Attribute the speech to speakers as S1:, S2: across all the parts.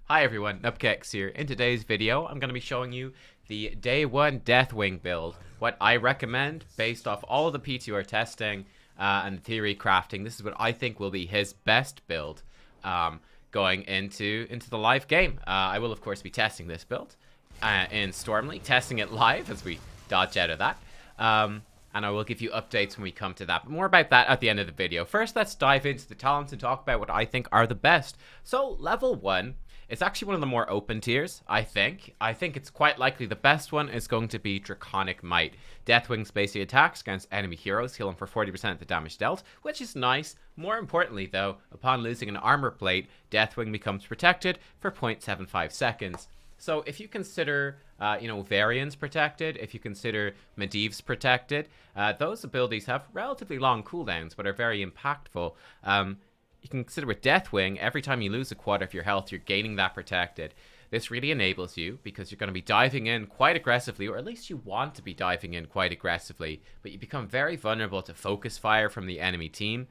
S1: Hi everyone, Nubkeks here. In today's video, I'm going to be showing you the day 1 Deathwing build. What I recommend based off all of the P2R testing and theory crafting. This is what I think will be his best build going into the live game. I will of course be testing this build in Stormly, testing it live as we dodge out of that. And I will give you updates when we come to that. But more about that at the end of the video. First, let's dive into the talents and talk about what I think are the best. So, level 1, it's actually one of the more open tiers, I think. I think it's quite likely the best one is going to be Draconic Might. Deathwing's basic attacks against enemy heroes heal them for 40% of the damage dealt, which is nice. More importantly, though, upon losing an armor plate, Deathwing becomes protected for 0.75 seconds. So if you consider, Varians protected, if you consider Medivh's protected, those abilities have relatively long cooldowns, but are very impactful. You can consider with Deathwing, every time you lose a quarter of your health, you're gaining that protected. This really enables you, because you're going to be diving in quite aggressively, or at least you want to be diving in quite aggressively, but you become very vulnerable to focus fire from the enemy team.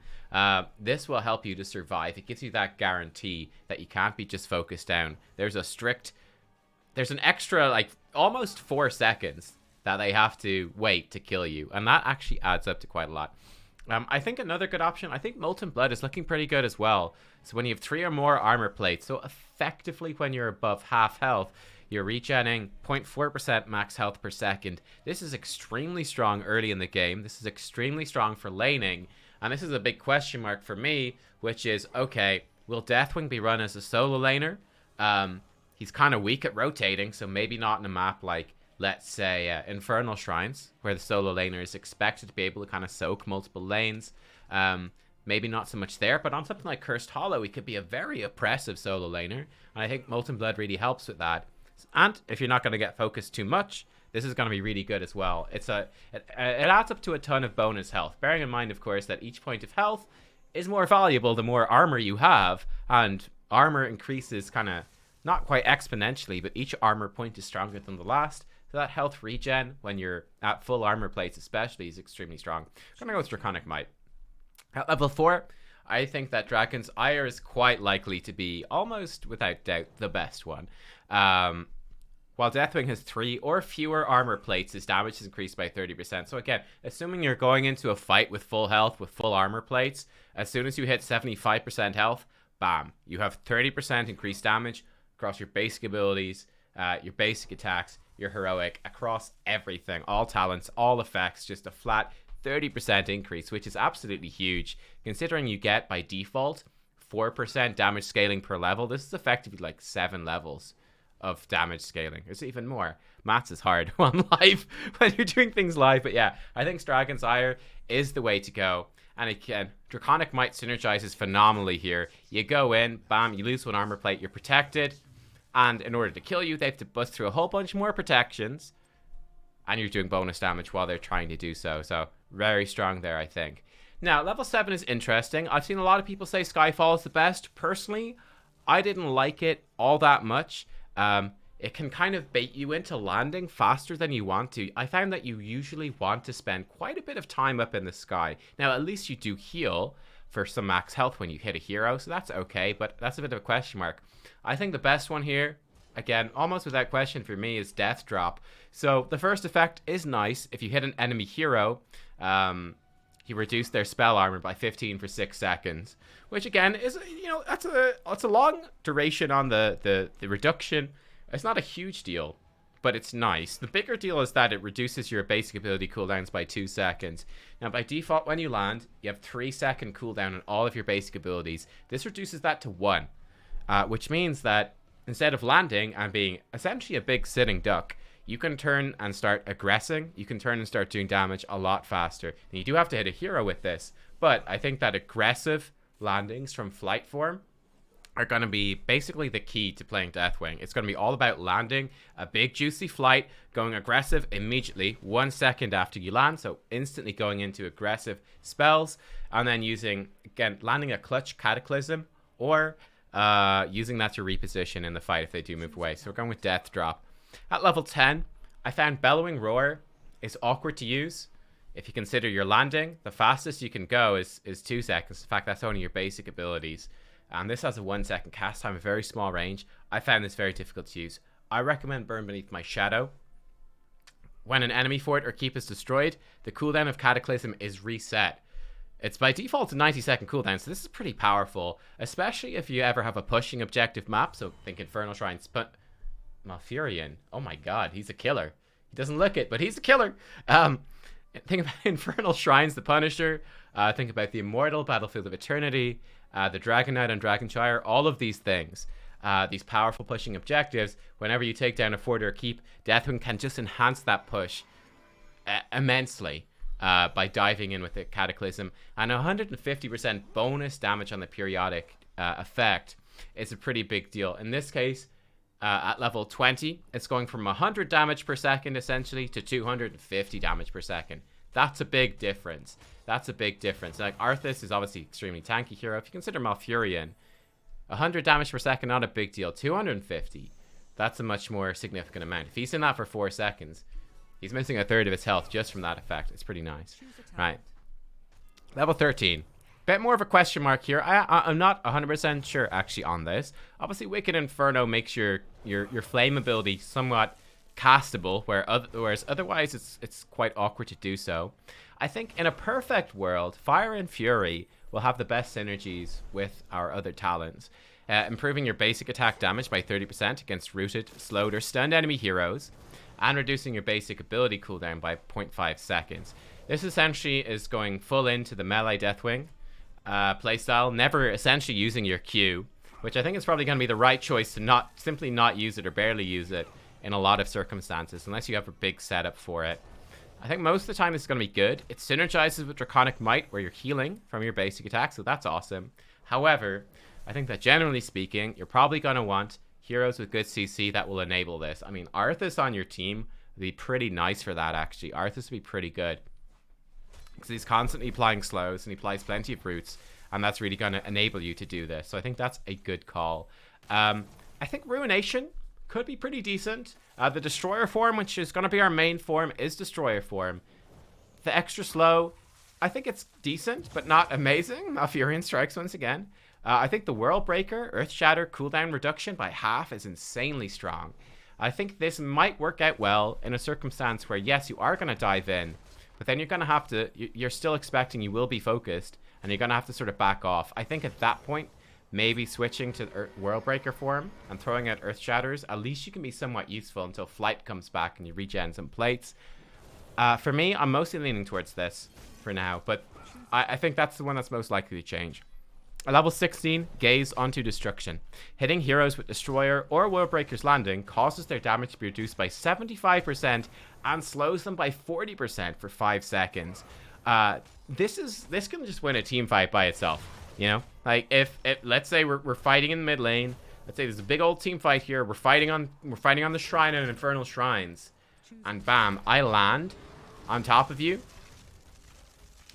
S1: This will help you to survive. It gives you that guarantee that you can't be just focused down. There's an extra, almost 4 seconds that they have to wait to kill you. And that actually adds up to quite a lot. I think another good option, I think Molten Blood is looking pretty good as well. So when you have 3 or more armor plates, so effectively when you're above half health, you're regenerating 0.4% max health per second. This is extremely strong early in the game. This is extremely strong for laning. And this is a big question mark for me, which is, okay, will Deathwing be run as a solo laner? He's kind of weak at rotating, so maybe not in a map like, let's say, Infernal Shrines, where the solo laner is expected to be able to kind of soak multiple lanes. Maybe not so much there, but on something like Cursed Hollow, he could be a very oppressive solo laner, and I think Molten Blood really helps with that. And if you're not going to get focused too much, this is going to be really good as well. It adds up to a ton of bonus health, bearing in mind, of course, that each point of health is more valuable the more armor you have, and armor increases kind of not quite exponentially, but each armor point is stronger than the last. So that health regen, when you're at full armor plates especially, is extremely strong. I'm going to go with Draconic Might. At level 4, I think that Dragon's Ire is quite likely to be, almost without doubt, the best one. While Deathwing has 3 or fewer armor plates, his damage is increased by 30%. So again, assuming you're going into a fight with full health, with full armor plates, as soon as you hit 75% health, bam, you have 30% increased damage across your basic abilities, your basic attacks, your heroic, across everything, all talents, all effects, just a flat 30% increase, which is absolutely huge, considering you get, by default, 4% damage scaling per level. This is effectively like 7 levels of damage scaling. There's even more. Maths is hard on live when you're doing things live, but yeah, I think Dragon's Ire is the way to go. And again, Draconic Might synergizes phenomenally here. You go in, bam, you lose 1 armor plate, you're protected. And in order to kill you, they have to bust through a whole bunch more protections. And you're doing bonus damage while they're trying to do so. So, very strong there, I think. Now, level 7 is interesting. I've seen a lot of people say Skyfall is the best. Personally, I didn't like it all that much. It can kind of bait you into landing faster than you want to. I found that you usually want to spend quite a bit of time up in the sky. Now, at least you do heal for some max health when you hit a hero, so that's okay, but that's a bit of a question mark. I think the best one here, again, almost without question for me, is Death Drop. So the first effect is nice. If you hit an enemy hero, you reduce their spell armor by 15 for 6 seconds, which again is, that's a long duration on the reduction. It's not a huge deal, but it's nice. The bigger deal is that it reduces your basic ability cooldowns by 2 seconds. Now, by default, when you land, you have 3-second cooldown on all of your basic abilities. This reduces that to 1, which means that instead of landing and being essentially a big sitting duck, you can turn and start aggressing. You can turn and start doing damage a lot faster. And you do have to hit a hero with this, but I think that aggressive landings from flight form are going to be basically the key to playing Deathwing. It's going to be all about landing a big juicy flight, going aggressive immediately 1 second after you land, so instantly going into aggressive spells, and then landing a clutch Cataclysm, or using that to reposition in the fight if they do move away. So we're going with Death Drop. At level 10, I found Bellowing Roar is awkward to use. If you consider your landing, the fastest you can go is 2 seconds. In fact, that's only your basic abilities. and this has a 1-second cast time, a very small range. I found this very difficult to use. I recommend Burn Beneath My Shadow. When an enemy fort or keep is destroyed, the cooldown of Cataclysm is reset. It's by default a 90-second cooldown, so this is pretty powerful, especially if you ever have a pushing objective map. So think Infernal Shrines, but Malfurion, oh my god, he's a killer. He doesn't look it, but he's a killer. Think about Infernal Shrines, the Punisher. Think about the Immortal, Battlefield of Eternity, the Dragon Knight on Dragonshire, all of these things. These powerful pushing objectives, whenever you take down a fort or keep, Deathwing can just enhance that push immensely by diving in with the Cataclysm. And 150% bonus damage on the periodic effect is a pretty big deal. In this case, at level 20, it's going from 100 damage per second, essentially, to 250 damage per second. That's a big difference. That's a big difference. Like, Arthas is obviously extremely tanky hero. If you consider Malfurion, 100 damage per second, not a big deal. 250, that's a much more significant amount. If he's in that for 4 seconds, he's missing a third of his health just from that effect. It's pretty nice. Right. Level 13. Bit more of a question mark here. I'm not 100% sure actually on this. Obviously, Wicked Inferno makes your flame ability somewhat castable, whereas otherwise it's quite awkward to do so. I think in a perfect world, Fire and Fury will have the best synergies with our other talents, improving your basic attack damage by 30% against rooted, slowed, or stunned enemy heroes, and reducing your basic ability cooldown by 0.5 seconds. This essentially is going full into the melee Deathwing playstyle, never essentially using your Q, which I think is probably going to be the right choice to simply not use it or barely use it in a lot of circumstances, unless you have a big setup for it. I think most of the time it's going to be good. It synergizes with Draconic Might, where you're healing from your basic attack, so that's awesome. However, I think that generally speaking, you're probably going to want heroes with good CC that will enable this. I mean, Arthas on your team would be pretty nice for that, actually. Arthas would be pretty good, because he's constantly applying slows, and he applies plenty of roots, and that's really going to enable you to do this. So I think that's a good call. I think Ruination could be pretty decent. The Destroyer form, which is going to be our main form, is Destroyer form. The extra slow, I think it's decent, but not amazing. Malfurion strikes once again. I think the World Breaker, Earth Shatter, cooldown reduction by half is insanely strong. I think this might work out well in a circumstance where, yes, you are going to dive in, but then you're going to have to, you're still expecting you will be focused, and you're going to have to sort of back off. I think at that point, maybe switching to World Breaker form and throwing out Earth Shatters, at least you can be somewhat useful until Flight comes back and you regen some plates. For me, I'm mostly leaning towards this for now, but I think that's the one that's most likely to change. At level 16, Gaze onto Destruction. Hitting heroes with Destroyer or World Breaker's Landing causes their damage to be reduced by 75% and slows them by 40% for 5 seconds. This can just win a team fight by itself, you know? Like, if let's say we're fighting in the mid lane, let's say there's a big old team fight here, we're fighting on the shrine and Infernal Shrines, and bam, I land on top of you,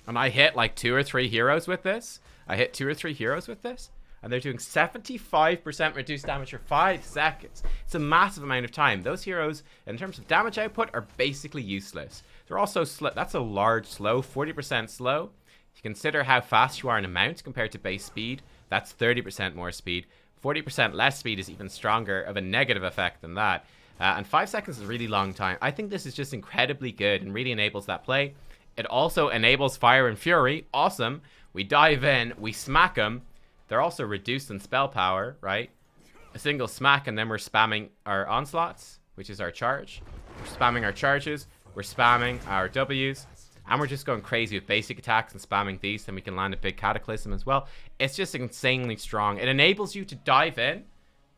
S1: and I hit like 2 or 3 heroes with this. I hit 2 or 3 heroes with this, and they're doing 75% reduced damage for 5 seconds. It's a massive amount of time. Those heroes, in terms of damage output, are basically useless. They're also slow. That's a large slow, 40% slow. If you consider how fast you are in a mount compared to base speed, that's 30% more speed. 40% less speed is even stronger of a negative effect than that. And 5 seconds is a really long time. I think this is just incredibly good and really enables that play. It also enables Fire and Fury. Awesome. We dive in, we smack them. They're also reduced in spell power, right? A single smack, and then we're spamming our onslaughts, which is our charge. We're spamming our charges. We're spamming our Ws. And we're just going crazy with basic attacks and spamming these. Then we can land a big Cataclysm as well. It's just insanely strong. It enables you to dive in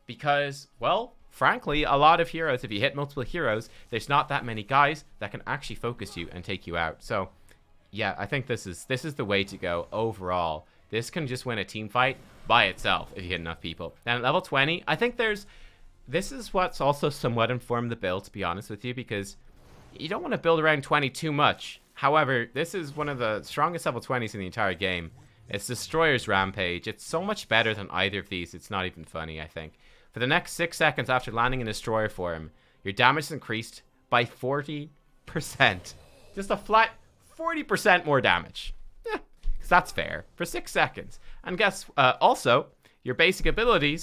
S1: because, well, frankly, a lot of heroes, if you hit multiple heroes, there's not that many guys that can actually focus you and take you out. So yeah, I think this is the way to go overall. This can just win a team fight by itself if you hit enough people. Then at level 20, I think this is what's also somewhat informed the build, to be honest with you, because you don't want to build around 20 too much. However, this is one of the strongest level 20s in the entire game. It's Destroyer's Rampage. It's so much better than either of these. It's not even funny, I think. For the next 6 seconds after landing in Destroyer form, your damage is increased by 40%. Just a flat 40% more damage. Yeah, because that's fair. For 6 seconds. And guess, also, your basic ability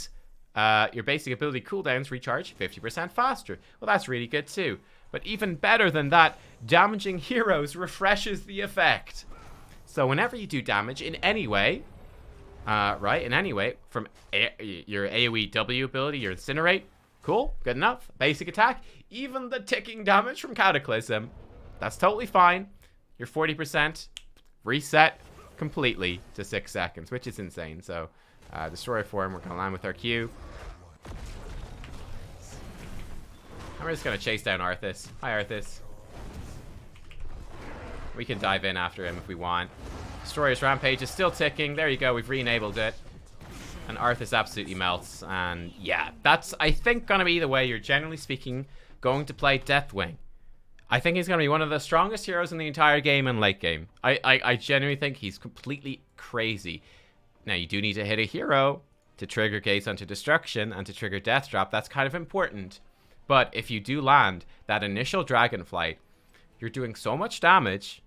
S1: cooldowns recharge 50% faster. Well, that's really good too. But even better than that, damaging heroes refreshes the effect. So whenever you do damage in any way, in any way, from your AoE W ability, your Incinerate, cool, good enough. Basic attack, even the ticking damage from Cataclysm, that's totally fine. Your 40% reset completely to 6 seconds, which is insane. So, Destroyer form, we're going to land with our Q. And we're just going to chase down Arthas. Hi, Arthas. We can dive in after him if we want. Destroyer's Rampage is still ticking. There you go. We've re-enabled it. And Arthas absolutely melts. And yeah, that's, I think, going to be the way you're, generally speaking, going to play Deathwing. I think he's going to be one of the strongest heroes in the entire game and late game. I genuinely think he's completely crazy. Now, you do need to hit a hero to trigger Gaze Unto Destruction and to trigger Death Drop. That's kind of important. But if you do land that initial Dragonflight, you're doing so much damage.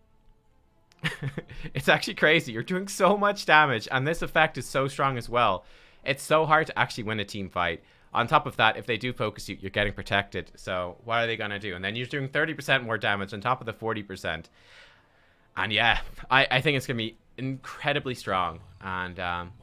S1: It's actually crazy. You're doing so much damage, and this effect is so strong as well. It's so hard to actually win a team fight. On top of that, if they do focus you, you're getting protected. So what are they going to do? And then you're doing 30% more damage on top of the 40%. And yeah, I think it's going to be incredibly strong. And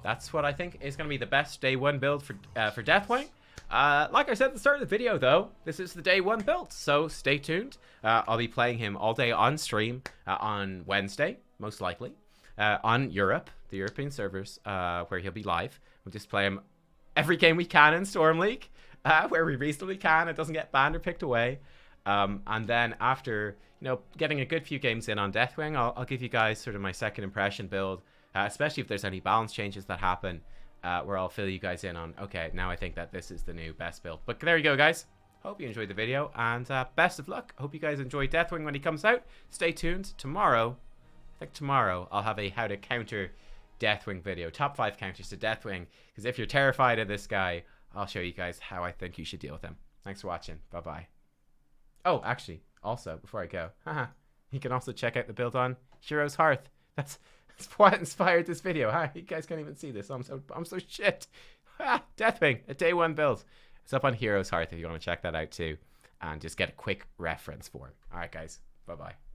S1: that's what I think is going to be the best day one build for Deathwing. Like I said at the start of the video, though, this is the day one build, so stay tuned. I'll be playing him all day on stream on Wednesday, most likely, on Europe, the European servers, where he'll be live. We'll just play him every game we can in Storm League, where we reasonably can. It doesn't get banned or picked away. And then after, getting a good few games in on Deathwing, I'll give you guys sort of my second impression build, especially if there's any balance changes that happen. Where I'll fill you guys in on, okay, now I think that this is the new best build. But there you go, guys. Hope you enjoyed the video, and best of luck. Hope you guys enjoy Deathwing when he comes out. Stay tuned. Tomorrow, I think tomorrow, I'll have a how to counter Deathwing video. Top 5 counters to Deathwing. Because if you're terrified of this guy, I'll show you guys how I think you should deal with him. Thanks for watching. Bye-bye. Oh, actually, also, before I go, you can also check out the build on Hero's Hearth. That's what inspired this video. You guys can't even see this. I'm so shit. Deathwing, a day one build. It's up on Hero's Hearth if you want to check that out too, and just get a quick reference for it. All right, guys. Bye bye.